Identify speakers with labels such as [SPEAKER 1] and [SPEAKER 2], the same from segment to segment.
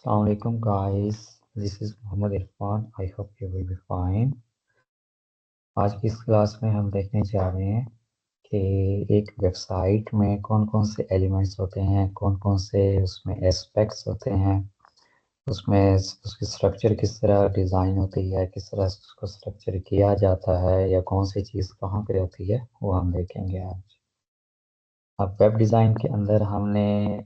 [SPEAKER 1] Assalamu alaikum guys, this is Mohammed Irfan. I hope you will be fine. आज की इस class में हम देखने जा रहे हैं कि एक वेबसाइट में कौन कौन से एलिमेंट्स होते हैं, कौन कौन से उसमें एस्पेक्ट्स होते हैं, उसमें उसकी स्ट्रक्चर किस तरह डिज़ाइन होती है, किस तरह उसको स्ट्रक्चर किया जाता है या कौन सी चीज़ कहाँ पे होती है वो हम देखेंगे आज। अब वेब डिज़ाइन के अंदर हमने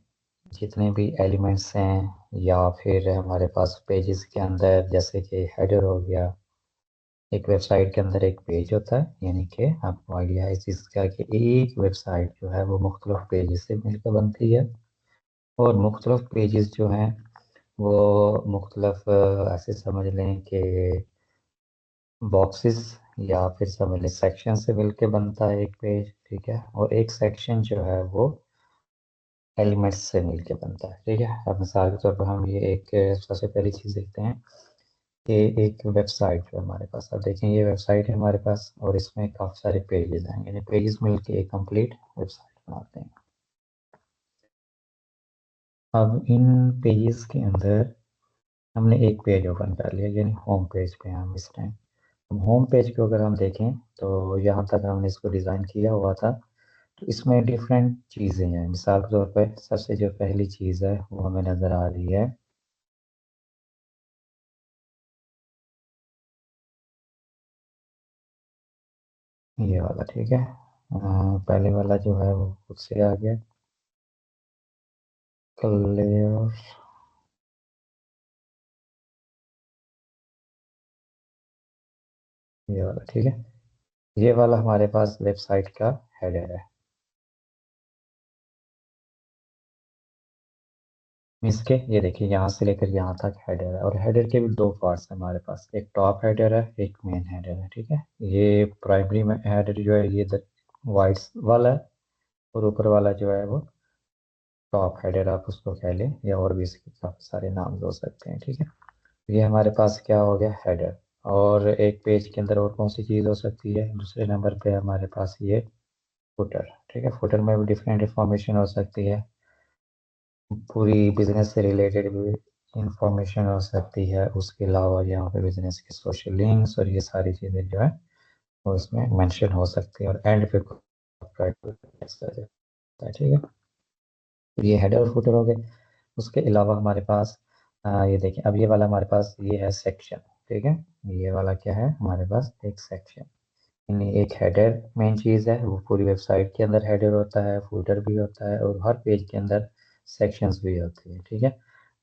[SPEAKER 1] जितने भी एलिमेंट्स हैं या फिर हमारे पास पेजेस के अंदर जैसे कि हेडर हो गया। एक वेबसाइट के अंदर एक पेज होता है, यानी कि आपको आइडिया है इस चीज़ का कि एक वेबसाइट जो है वो मुख्तलिफ पेजेस से मिलकर बनती है और मुख्तलिफ पेजेस जो हैं वो मुख्तलिफ ऐसे समझ लें कि बॉक्सेस या फिर समझ लें सेक्शन से मिलकर बनता है एक पेज, ठीक है। और एक सेक्शन जो है वो एलिमेंट्स से मिलके बनता है, ठीक है। अब मिसाल के तौर पर हम ये एक सबसे पहली चीज़ देखते हैं कि एक वेबसाइट जो है हमारे पास, अब देखें ये वेबसाइट है हमारे पास और इसमें काफ़ी सारे पेजेस हैं, यानी पेजेस मिलके एक कंप्लीट वेबसाइट बनाते हैं। अब इन पेजेस के अंदर हमने एक पेज ओपन कर लिया, यानी होम पेज पे हैं हम इस टाइम। अब होम पेज को अगर हम देखें तो यहाँ तक हमने इसको डिज़ाइन किया हुआ था, तो इसमें डिफरेंट चीज़ें हैं। मिसाल के तौर पर सबसे जो पहली चीज़ है वो हमें नज़र आ रही है, ये वाला, ठीक है। पहले वाला जो है वो खुद से आ गया, क्लियर, ये वाला, ठीक है। ये वाला हमारे पास वेबसाइट का हेडर है। इसके ये देखिए यहाँ से लेकर यहाँ तक हेडर है, और हेडर के भी दो पार्ट्स हैं हमारे पास, एक टॉप हेडर है, एक मेन हेडर है, ठीक है। ये प्राइमरी में हेडर जो है ये वाइट वाला है, और ऊपर वाला जो है वो टॉप हेडर आप उसको कह लें, या और भी इसके काफ़ी सारे नाम हो सकते हैं, ठीक है। ये हमारे पास क्या हो गया, हेडर। और एक पेज के अंदर और कौन सी चीज़ हो सकती है, दूसरे नंबर पे हमारे पास ये फुटर, ठीक है। फुटर में भी डिफरेंट इंफॉर्मेशन हो सकती है, पूरी बिजनेस से रिलेटेड भी इंफॉर्मेशन हो सकती है। उसके अलावा यहाँ पे बिजनेस के सोशल लिंक्स और ये सारी चीज़ें जो है वो इसमें मेंशन हो सकती है, और एंड पे टेक्स्ट आ जाता है, ठीक है। तो ये हेडर और फुटर हो गए। उसके अलावा हमारे पास ये देखिए, अब ये वाला हमारे पास ये है सेक्शन, ठीक है। ये वाला क्या है हमारे पास, एक सेक्शन, यानी एक हेडर मेन चीज़ है, वो पूरी वेबसाइट के अंदर हेडर होता है, फुटर भी होता है, और हर पेज के अंदर सेक्शंस भी होते हैं, ठीक है।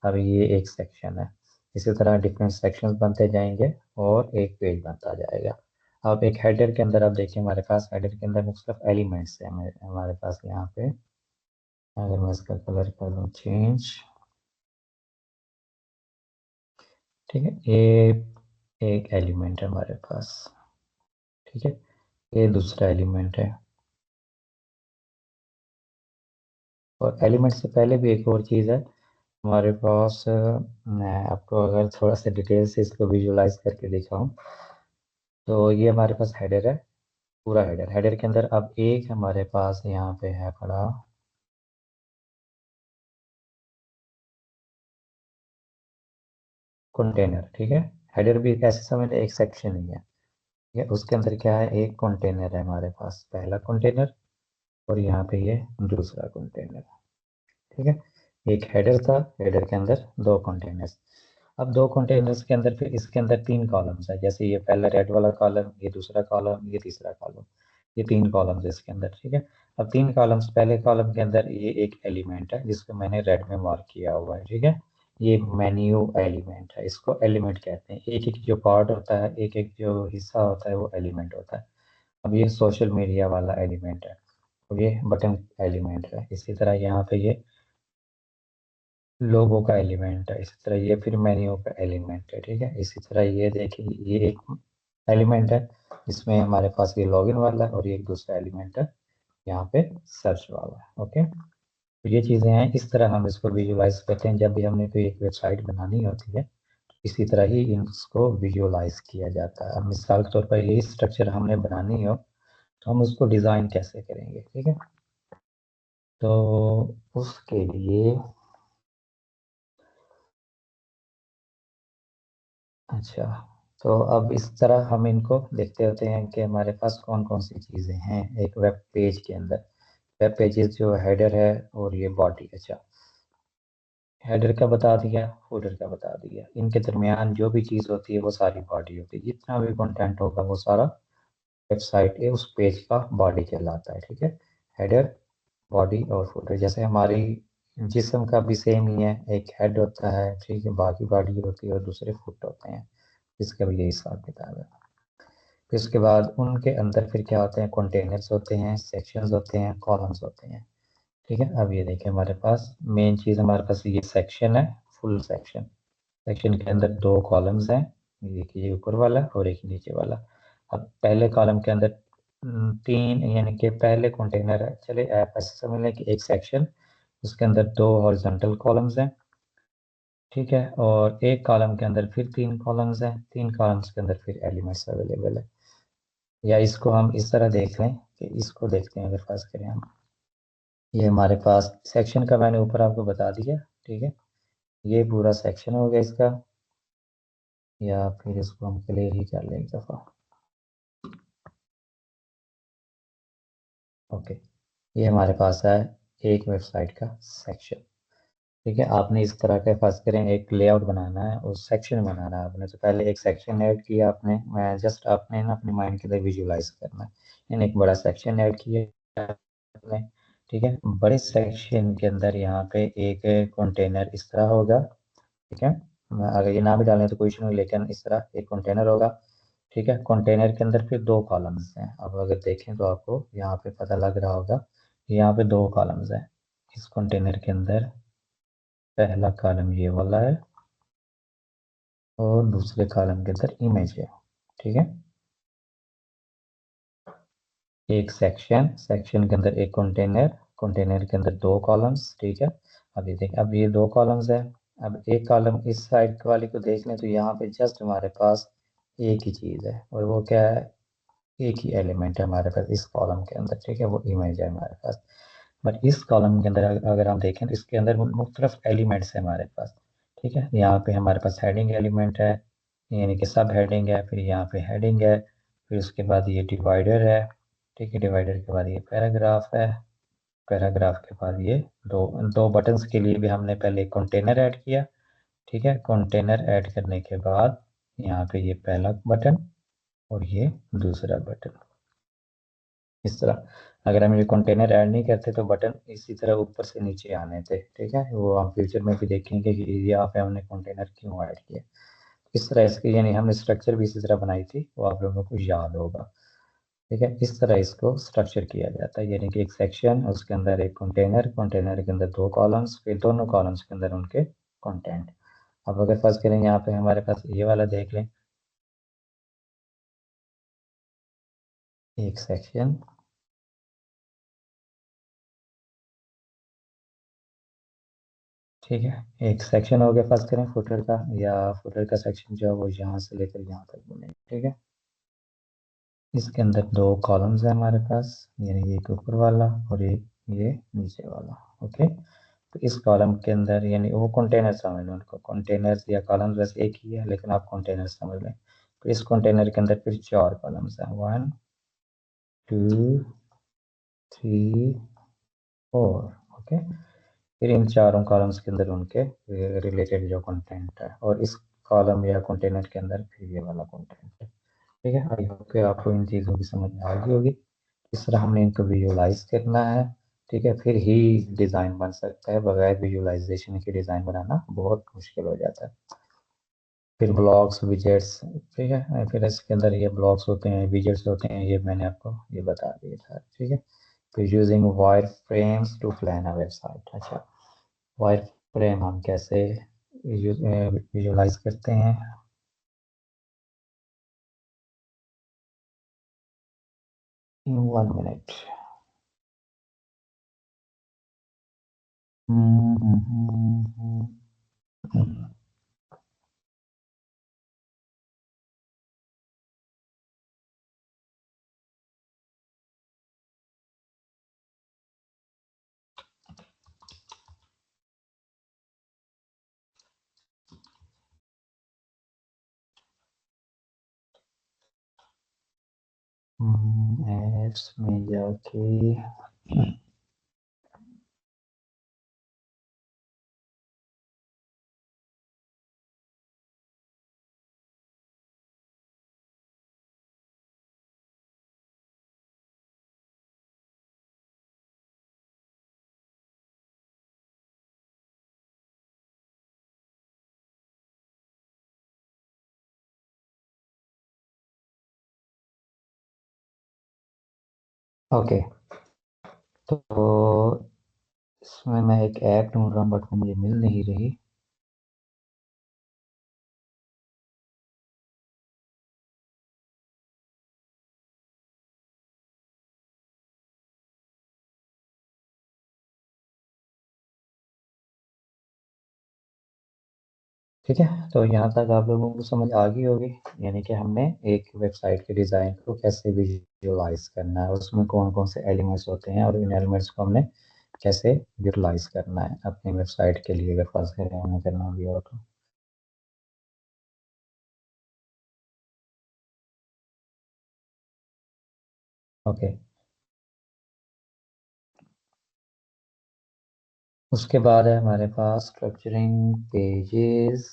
[SPEAKER 1] अब ये एक सेक्शन है, इसी तरह डिफरेंट सेक्शंस बनते जाएंगे और एक पेज बनता जाएगा। अब एक हेडर के अंदर आप देखिए, हमारे पास हेडर के अंदर मुख्तलिफ एलिमेंट्स हैं हमारे पास यहाँ पे। अगर मैं इसका कलर कर दूँ चेंज, ठीक है, ये एक एलिमेंट है हमारे पास, ठीक है। ये दूसरा एलिमेंट है, और एलिमेंट से पहले भी एक और चीज़ है हमारे पास। मैं आपको अगर थोड़ा सा डिटेल से इसको विजुलाइज करके दिखाऊं, तो ये हमारे पास हेडर है, पूरा हेडर। हेडर के अंदर अब एक हमारे पास यहाँ पे है पड़ा कंटेनर, ठीक है। हेडर भी ऐसे समझ लें एक सेक्शन ही है, ठीक है। उसके अंदर क्या है, एक कंटेनर है हमारे पास, पहला कंटेनर, और यहाँ पे ये दूसरा कंटेनर, ठीक है। एक हेडर था, हेडर के अंदर दो कंटेनर्स। अब दो कंटेनर्स के अंदर फिर इसके अंदर तीन कॉलम्स है, जैसे ये पहला रेड वाला कॉलम, ये दूसरा कॉलम, ये तीसरा कॉलम, ये तीन कॉलम्स है इसके अंदर, ठीक है। अब तीन कॉलम्स, पहले कॉलम के अंदर ये एक एलिमेंट है जिसको मैंने रेड में मार्क किया हुआ है, ठीक है। ये मेन्यू एलिमेंट है, इसको एलिमेंट कहते हैं। एक एक जो पार्ट होता है, एक एक जो हिस्सा होता है वो एलिमेंट होता है। अब ये सोशल मीडिया वाला एलिमेंट है, और ये बटन एलिमेंट है। इसी तरह यहाँ पे ये लोगो का एलिमेंट है, इसी तरह ये फिर मेन्यू का एलिमेंट है, ठीक है। इसी तरह ये देखिए, ये एक एलिमेंट है जिसमें हमारे पास ये लॉगिन वाला है, और ये एक दूसरा एलिमेंट है यहाँ पे सर्च वाला है, ओके। तो ये चीज़ें हैं, इस तरह हम इसको विजुलाइज करते हैं जब भी हमने कोई एक वेबसाइट बनानी होती है, इसी तरह ही इसको विजुलाइज किया जाता है। अब मिसाल के तौर पर यही स्ट्रक्चर हमने बनानी हो तो हम उसको डिज़ाइन कैसे करेंगे, ठीक है। तो उसके लिए अच्छा, तो अब इस तरह हम इनको देखते होते हैं कि हमारे पास कौन कौन सी चीज़ें हैं एक वेब पेज के अंदर। वेब पेजेस जो हेडर है और ये बॉडी। अच्छा, हेडर का बता दिया, फुटर का बता दिया, इनके दरमियान जो भी चीज़ होती है वो सारी बॉडी होती है। जितना भी कंटेंट होगा वो सारा वेबसाइट के उस पेज का बॉडी कहलाता है। ठीक है, हेडर, बॉडी और फुटर। जैसे हमारी जिस्म का भी सेम ही है, एक हेड होता है, ठीक है, बाकी बॉडी होती है और दूसरे फुट होते हैं। इसका भी यही हिसाब किताब है। फिर उसके बाद उनके अंदर फिर क्या होते हैं, कंटेनर्स होते हैं, सेक्शंस होते हैं, कॉलम्स होते हैं। ठीक है, अब ये देखिए हमारे पास मेन चीज़, हमारे पास ये सेक्शन है, फुल सेक्शन। सेक्शन के अंदर दो कॉलम्स हैं, एक ये ऊपर वाला और एक नीचे वाला। अब पहले कॉलम के अंदर तीन, यानी कि पहले कंटेनर है, चले आप ऐसे समझ लें कि एक सेक्शन, उसके अंदर दो हॉरिजॉन्टल कॉलम्स हैं। ठीक है, और एक कॉलम के अंदर फिर तीन कॉलम्स हैं, तीन कॉलम्स के अंदर फिर एलिमेंट्स अवेलेबल है। या इसको हम इस तरह देख लें कि इसको देखते हैं, अगर फर्ज करें हम, ये हमारे पास सेक्शन का मैंने ऊपर आपको बता दिया। ठीक है, ये पूरा सेक्शन हो गया इसका, या फिर इसको हम क्लियर ही कर लें एक दफ़ा। ओके, ये हमारे पास है एक वेबसाइट का सेक्शन। ठीक है, आपने इस तरह का फर्ज करें एक लेआउट बनाना है और सेक्शन बनाना है आपने, तो पहले एक सेक्शन ऐड किया आपने, मैं जस्ट आपने ना अपने माइंड के अंदर विजुलाइज करना है। यानी एक बड़ा सेक्शन ऐड किया आपने। ठीक है, बड़े सेक्शन के अंदर यहाँ पे एक कंटेनर इस तरह होगा। ठीक है, अगर ये ना भी डालें तो कोई इशू नहीं, लेकिन इस तरह एक कंटेनर होगा। ठीक है, कंटेनर के अंदर फिर दो कॉलम्स हैं। अब अगर देखें तो आपको यहाँ पे पता लग रहा होगा, यहाँ पे दो कॉलम्स हैं इस कंटेनर के अंदर। पहला कॉलम ये वाला है और दूसरे कॉलम के अंदर इमेज है। ठीक है, एक सेक्शन, सेक्शन के अंदर एक कंटेनर, कंटेनर के अंदर दो कॉलम्स। ठीक है, अब ये देखें, अब ये दो कॉलम्स है। अब एक कॉलम इस साइड वाले को देख लें तो यहाँ पे जस्ट हमारे पास एक ही चीज़ है, और वो क्या है, एक ही एलिमेंट है हमारे पास इस कॉलम के अंदर। ठीक है, वो इमेज है हमारे पास। बट इस कॉलम के अंदर अगर हम देखें तो इसके अंदर मुख्तलिफ एलिमेंट्स है हमारे पास। ठीक है, यहाँ पे हमारे पास हेडिंग एलिमेंट है, यानी कि सब हेडिंग है, फिर यहाँ पे हेडिंग है, फिर उसके बाद ये डिवाइडर है। ठीक है, डिवाइडर के बाद ये पैराग्राफ है, पैराग्राफ के बाद ये दो दो बटन्स के लिए भी हमने पहले कंटेनर ऐड किया। ठीक है, कंटेनर ऐड करने के बाद यहाँ पे ये पहला बटन और ये दूसरा बटन। इस तरह अगर हम ये कंटेनर ऐड नहीं करते तो बटन इसी तरह ऊपर से नीचे आने थे। ठीक है, वो हम फ्यूचर में भी देखेंगे कि यहाँ पे हमने कंटेनर क्यों ऐड किया। इस तरह इसकी, यानी हमने स्ट्रक्चर भी इसी तरह बनाई थी, वो आप लोगों को याद होगा। ठीक है, इस तरह इसको स्ट्रक्चर किया जाता है, यानी कि एक सेक्शन, उसके अंदर एक कंटेनर, कंटेनर के अंदर दो कॉलम्स, फिर दोनों कॉलम्स के अंदर उनके कंटेंट। अब अगर फर्ज करें यहाँ पे हमारे पास ये वाला देख लें, एक सेक्शन। ठीक है, एक सेक्शन हो गया फर्ज करें फुटर का, या फुटर का सेक्शन जो है वो यहाँ से लेकर यहाँ तक बने। ठीक है, इसके अंदर दो कॉलम्स है हमारे पास, यानी एक ऊपर वाला और एक ये नीचे वाला। ओके, तो इस कॉलम के अंदर, यानी वो कंटेनर समझ लो उनको, कंटेनर्स या कॉलम्स वैसे एक ही है, लेकिन आप कंटेनर समझ लें। तो इस कंटेनर के अंदर फिर चार कॉलम्स हैं, 1 2 3 4। ओके, फिर इन चारों कॉलम्स के अंदर उनके रिलेटेड जो कंटेंट है, और इस कॉलम या कंटेनर के अंदर फिर ये वाला कंटेंट है। ठीक है, आई होप कि आपको इन चीज़ों की समझ आ गई होगी। इस तरह हमने इनको विजुलाइज करना है। ठीक है, फिर ही डिज़ाइन बन सकता है, बगैर विजुलाइजेशन के डिज़ाइन बनाना बहुत मुश्किल हो जाता है। फिर ब्लॉक्स, विजेट्स। ठीक है, फिर इसके अंदर ये ब्लॉक्स होते हैं, विजेट्स होते हैं, ये मैंने आपको ये बता दिया था। ठीक है, फिर using wire frames to plan a website. अच्छा, वायर फ्रेम हम कैसे विजुलाइज करते हैं। 1 मिनट। एप्स में जाके ओके। तो इसमें मैं एक ऐप ढूंढ रहा हूँ बट वो मुझे मिल नहीं रही। ठीक है, तो यहाँ तक आप लोगों को समझ आ गई होगी, यानी कि हमने एक वेबसाइट के डिज़ाइन को कैसे विजुअलाइज करना है, उसमें कौन कौन से एलिमेंट्स होते हैं और इन एलिमेंट्स को हमने कैसे यूटिलाइज करना है अपनी वेबसाइट के लिए, अगर फर्ज करें हमने करना भी हो तो। ओके, उसके बाद है हमारे पास structuring pages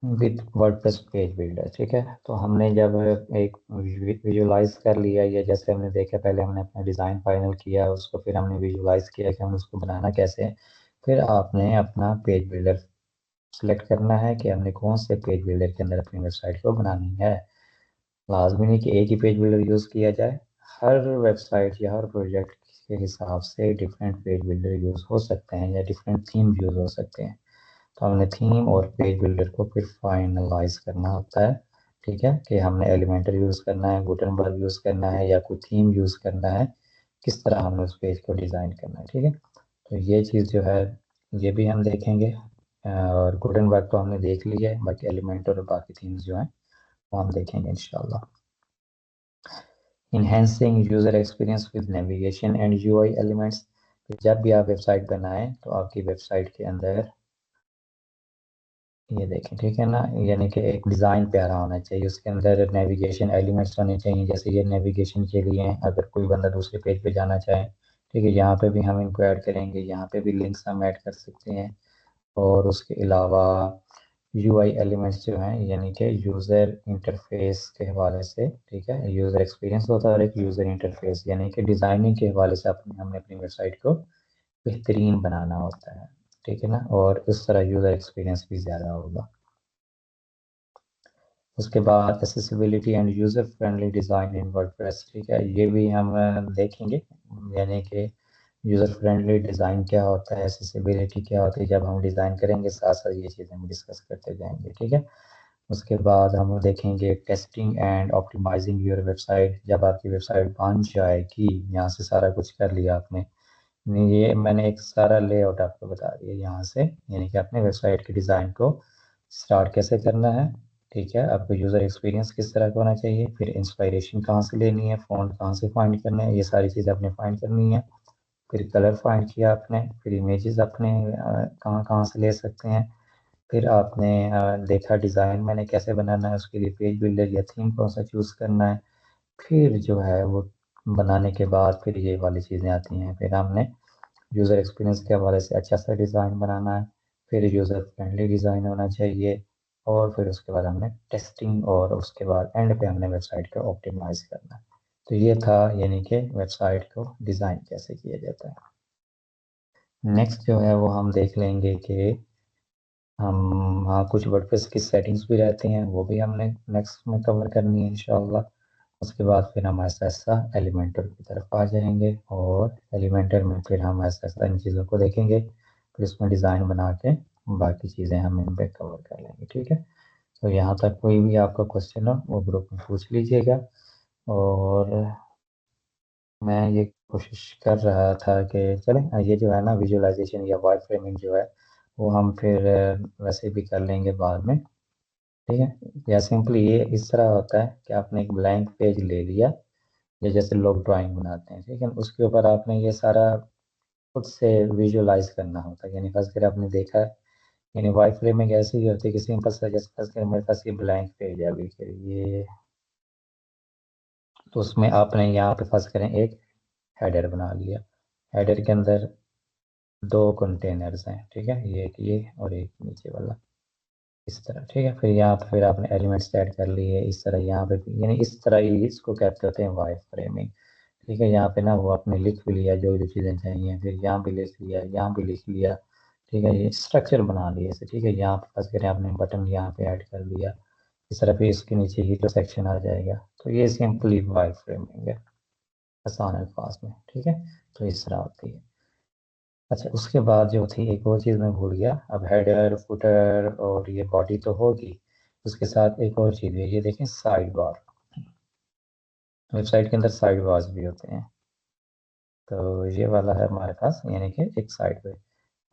[SPEAKER 1] with WordPress page builder. ठीक है, तो हमने जब एक विजुलाइज कर लिया, या जैसे हमने देखा पहले हमने अपना डिज़ाइन फाइनल किया, उसको फिर हमने विजुलाइज किया कि हम उसको बनाना कैसे है, फिर आपने अपना पेज बिल्डर सेलेक्ट करना है कि हमने कौन से पेज बिल्डर के अंदर अपनी वेबसाइट को बनानी है। लाजमी नहीं कि एक ही पेज बिल्डर यूज़ किया जाए, हर वेबसाइट या हर प्रोजेक्ट के हिसाब से डिफरेंट पेज बिल्डर यूज़ हो सकते हैं या डिफरेंट थीम यूज़ हो सकते हैं। तो हमने थीम और पेज बिल्डर को फिर फाइनलाइज करना होता है। ठीक है, कि हमने एलिमेंटर यूज़ करना है, गुटनबर्ग यूज़ करना है, या कोई थीम यूज़ करना है, किस तरह हमने उस पेज को डिज़ाइन करना है। ठीक है, तो ये चीज़ जो है ये भी हम देखेंगे। और गुटनबर्ग तो हमने देख लिया है, बाकी एलिमेंटर और बाकी थीम्स जो हैं वो हम देखेंगे इंशाल्लाह। Enhancing user experience with navigation and UI elements. जब भी आप वेबसाइट बनाएं तो आपकी वेबसाइट के अंदर ये देखें, ठीक है ना, यानी कि एक डिज़ाइन प्यारा होना चाहिए, उसके अंदर नेविगेशन एलिमेंट्स होने चाहिए, जैसे ये नेविगेशन के लिए हैं, अगर कोई बंदा दूसरे पेज पे जाना चाहे, ठीक है, यहाँ पे भी हम इनको ऐड करेंगे, यहाँ पे भी लिंक्स हम ऐड कर सकते हैं। और उसके अलावा यूआई एलिमेंट्स जो हैं, यानी कि यूज़र इंटरफेस के हवाले से, ठीक है, यूज़र एक्सपीरियंस होता है और एक यूज़र इंटरफेस, यानी कि डिज़ाइनिंग के हवाले से अपने हमने अपनी वेबसाइट को बेहतरीन बनाना होता है। ठीक है ना, और इस तरह यूज़र एक्सपीरियंस भी ज़्यादा होगा। उसके बाद accessibility end user friendly design in WordPress. ठीक है, ये भी हम देखेंगे, यानी कि यूज़र फ्रेंडली डिज़ाइन क्या होता है, एसेसिबिलिटी क्या होती है, जब हम डिज़ाइन करेंगे साथ साथ ये चीज़ें हम डिस्कस करते जाएंगे। ठीक है, उसके बाद हम देखेंगे testing and optimising your website. जब आपकी वेबसाइट बन जाएगी, यहाँ से सारा कुछ कर लिया आपने, ये मैंने एक सारा लेआउट आपको बता दिया यहाँ से, यानी कि अपने वेबसाइट के डिज़ाइन को स्टार्ट कैसे करना है। ठीक है, आपको यूज़र एक्सपीरियंस किस तरह का होना चाहिए, फिर इंस्पायरेशन कहाँ से लेनी है, फ़ॉन्ट कहाँ से फाइंड करना है, ये सारी चीज़ें आपने फाइंड करनी है। फिर कलर फाइंड किया आपने, फिर इमेजेस आपने कहाँ कहाँ से ले सकते हैं। फिर आपने देखा डिज़ाइन मैंने कैसे बनाना है, उसके लिए पेज बिल्डर या थीम कौन सा चूज़ करना है। फिर जो है वो बनाने के बाद फिर ये वाली चीज़ें आती हैं, फिर हमने यूज़र एक्सपीरियंस के हवाले से अच्छा सा डिज़ाइन बनाना है, फिर यूज़र फ्रेंडली डिज़ाइन होना चाहिए, और फिर उसके बाद हमने टेस्टिंग, और उसके बाद एंड पे हमने वेबसाइट को ऑप्टिमाइज़ करना है। तो ये था, यानी कि वेबसाइट को डिज़ाइन कैसे किया जाता है। नेक्स्ट जो है वो हम देख लेंगे कि हम, हाँ, कुछ वर्डप्रेस की सेटिंग्स भी रहती हैं, वो भी हमने नेक्स्ट में कवर करनी है इंशाल्लाह। उसके बाद फिर हम ऐसा ऐसा एलिमेंटर की तरफ आ जाएंगे, और एलिमेंटर में फिर हम ऐसा ऐसा इन चीज़ों को देखेंगे, फिर उसमें डिज़ाइन बना के बाकी चीज़ें हम इन पे कवर कर लेंगे। ठीक है, तो यहाँ तक कोई भी आपका क्वेश्चन हो वो ग्रुप में पूछ लीजिएगा। और मैं ये कोशिश कर रहा था कि चलें, ये जो है ना विजुअलाइजेशन या वायर फ्रेमिंग जो है वो हम फिर वैसे भी कर लेंगे बाद में। ठीक है, या सिंपली ये इस तरह होता है कि आपने एक ब्लैंक पेज ले लिया, या जैसे लोग ड्राइंग बनाते हैं, ठीक है, उसके ऊपर आपने ये सारा खुद से विजुअलाइज करना होता है। यानी फर्स्ट कर आपने देखा है, यानी वाइट फ्रेमिंग ऐसी ही होती है कि सिंपल सा, जैसे फर्स्ट कर मेरे पास ये ब्लैंक पेज है अभी, फिर ये तो उसमें आपने यहाँ पे फर्स्ट करें एक हेडर बना लिया। हेडर के अंदर दो कंटेनर्स हैं, ठीक है, ये एक ये और एक नीचे वाला, इस तरह, ठीक है। फिर यहाँ पे फिर आपने एलिमेंट्स ऐड कर लिए इस तरह, यहाँ पे भी यानी इस तरह ही इसको कहते होते हैं वायर फ्रेमिंग, ठीक है। यहाँ पे ना वो आपने लिख भी लिया जो जो चीज़ें चाहिए, फिर यहाँ भी लिख लिया, यहाँ भी लिख लिया, ठीक है, ये स्ट्रक्चर बना लिया इसे, ठीक है। यहाँ पे फर्स्ट करें आपने बटन यहाँ पे ऐड कर दिया, इस तरह फिर इसके नीचे हीटर सेक्शन आ जाएगा। तो ये सिंपली वायर फ्रेमिंग है आसान अल्फाज में, ठीक है। तो इस तरह होती है। अच्छा, उसके बाद जो थी एक और चीज़ मैं भूल गया। अब हेडर फुटर और ये बॉडी तो होगी, उसके साथ एक और चीज़ है, ये देखें साइड बार। वेबसाइट के अंदर साइड बार्स भी होते हैं, तो ये वाला है हमारे पास, यानी कि एक साइड पे।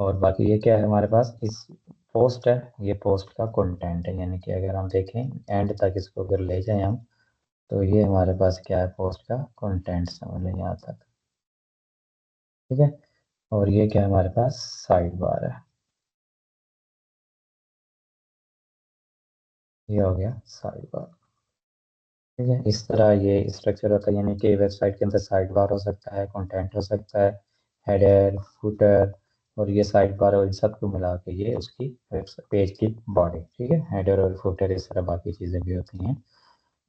[SPEAKER 1] और बाकी ये क्या है हमारे पास, इस पोस्ट है, ये पोस्ट का कंटेंट है, यानी कि अगर हम देखें एंड तक इसको अगर ले जाएं हम, तो ये हमारे पास क्या है, पोस्ट का कंटेंट समझ लें यहाँ तक, ठीक है। और ये क्या है हमारे पास, साइड बार है, ये हो गया साइड बार, ठीक है। इस तरह ये स्ट्रक्चर होता है, यानी कि वेबसाइट के अंदर साइड बार हो सकता है, कंटेंट हो सकता है, हेडर फुटर और ये साइड बार, और इन सबको मिला के ये उसकी पेज की बॉडी, ठीक है। हेडर और फुटर इस तरह बाकी चीज़ें भी होती हैं,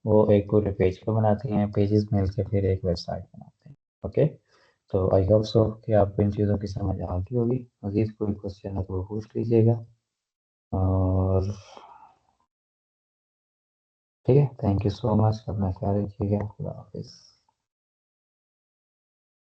[SPEAKER 1] वो एक पूरे पेज को बनाती हैं, पेजेस मिल के फिर एक वेबसाइट बनाते हैं। ओके, तो आई होप सो कि आपको इन चीज़ों की समझ आ गई होगी। मज़ीद कोई क्वेश्चन है तो वो पूछ लीजिएगा, और ठीक है, थैंक यू सो मच, अपना ख्याल रखिएगा, खुदा हाफिज़।